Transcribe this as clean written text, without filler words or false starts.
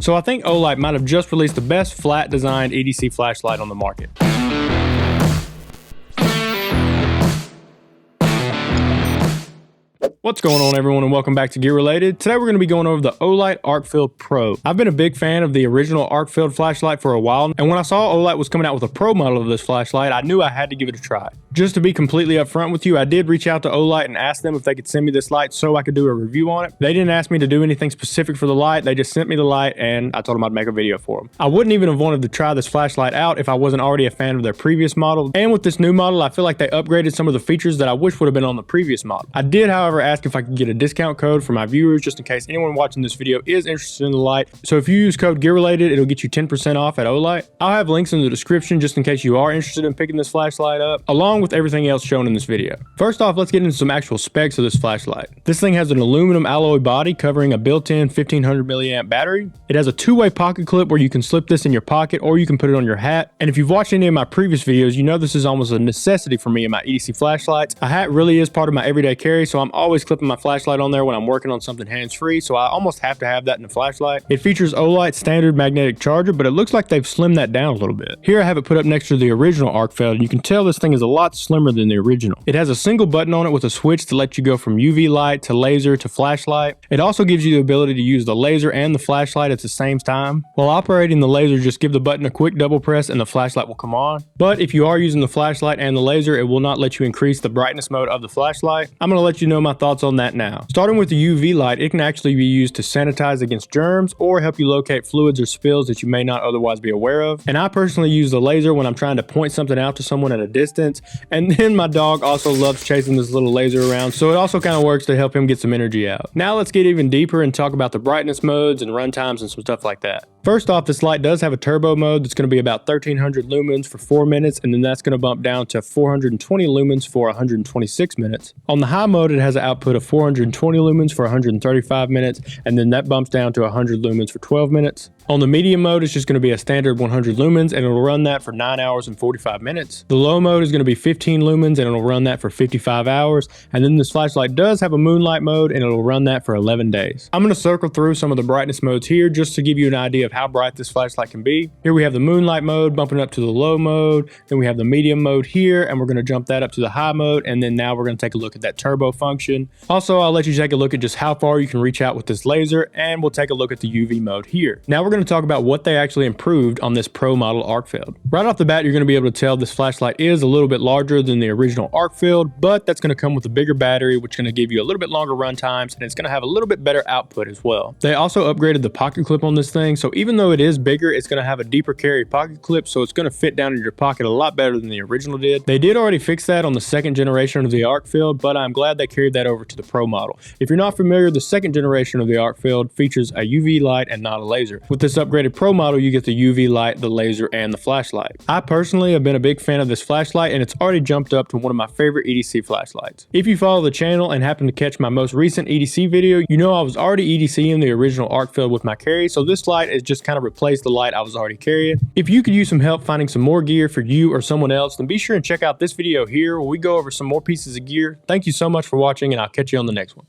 So I think Olight might have just released the best flat designed EDC flashlight on the market. What's going on, everyone, and welcome back to Gear Related. Today we're going to be going over the Olight Arkfeld Pro. I've been a big fan of the original Arkfeld flashlight for a while, and when I saw Olight was coming out with a pro model of this flashlight, I knew I had to give it a try. Just to be completely upfront with you, I did reach out to Olight and ask them if they could send me this light so I could do a review on it. They didn't ask me to do anything specific for the light, they just sent me the light and I told them I'd make a video for them. I wouldn't even have wanted to try this flashlight out if I wasn't already a fan of their previous model, and with this new model I feel like they upgraded some of the features that I wish would have been on the previous model. I did, however, ask if I could get a discount code for my viewers just in case anyone watching this video is interested in the light. So if you use code GearRelated, it'll get you 10% off at Olight. I'll have links in the description just in case you are interested in picking this flashlight up, along with everything else shown in this video. First off, let's get into some actual specs of this flashlight. This thing has an aluminum alloy body covering a built-in 1500 milliamp battery. It has a two-way pocket clip where you can slip this in your pocket or you can put it on your hat. And if you've watched any of my previous videos, you know this is almost a necessity for me in my EDC flashlights. A hat really is part of my everyday carry, so I'm always clipping my flashlight on there when I'm working on something hands-free, so I almost have to have that in the flashlight. It features Olight's standard magnetic charger, but it looks like they've slimmed that down a little bit. Here I have it put up next to the original Arkfeld, and you can tell this thing is a lot slimmer than the original. It has a single button on it with a switch to let you go from UV light to laser to flashlight. It also gives you the ability to use the laser and the flashlight at the same time. While operating the laser, just give the button a quick double press and the flashlight will come on. But if you are using the flashlight and the laser, it will not let you increase the brightness mode of the flashlight. I'm going to let you know my thoughts on that now. Starting with the UV light, it can actually be used to sanitize against germs or help you locate fluids or spills that you may not otherwise be aware of. And I personally use the laser when I'm trying to point something out to someone at a distance. And then my dog also loves chasing this little laser around, so it also kind of works to help him get some energy out. Now let's get even deeper and talk about the brightness modes and run times and some stuff like that. First off, this light does have a turbo mode that's going to be about 1300 lumens for 4 minutes, and then that's going to bump down to 420 lumens for 126 minutes. On the high mode, it has an output of 420 lumens for 135 minutes, and then that bumps down to 100 lumens for 12 minutes. On the medium mode, it's just going to be a standard 100 lumens, and it'll run that for 9 hours and 45 minutes. The low mode is going to be 15 lumens, and it'll run that for 55 hours. And then this flashlight does have a moonlight mode, and it'll run that for 11 days. I'm going to circle through some of the brightness modes here just to give you an idea of how bright this flashlight can be. Here we have the moonlight mode bumping up to the low mode. Then we have the medium mode here, and we're going to jump that up to the high mode. And then now we're going to take a look at that turbo function. Also, I'll let you take a look at just how far you can reach out with this laser, and we'll take a look at the UV mode here. Now we're going to talk about what they actually improved on this pro model Arkfeld. Right off the bat, you're going to be able to tell this flashlight is a little bit larger than the original Arkfeld, but that's going to come with a bigger battery, which is going to give you a little bit longer run times, and it's going to have a little bit better output as well. They also upgraded the pocket clip on this thing, so even though it is bigger, it's going to have a deeper carry pocket clip, so it's going to fit down in your pocket a lot better than the original did. They did already fix that on the second generation of the Arkfeld, but I'm glad they carried that over to the pro model. If you're not familiar, the second generation of the Arkfeld features a UV light and not a laser. With this upgraded pro model, you get the UV light, the laser, and the flashlight. I personally have been a big fan of this flashlight, and it's already jumped up to one of my favorite EDC flashlights. If you follow the channel and happen to catch my most recent EDC video, you know I was already EDCing the original Arkfeld with my carry, so this light has just kind of replaced the light I was already carrying. If you could use some help finding some more gear for you or someone else, then be sure and check out this video here where we go over some more pieces of gear. Thank you so much for watching, and I'll catch you on the next one.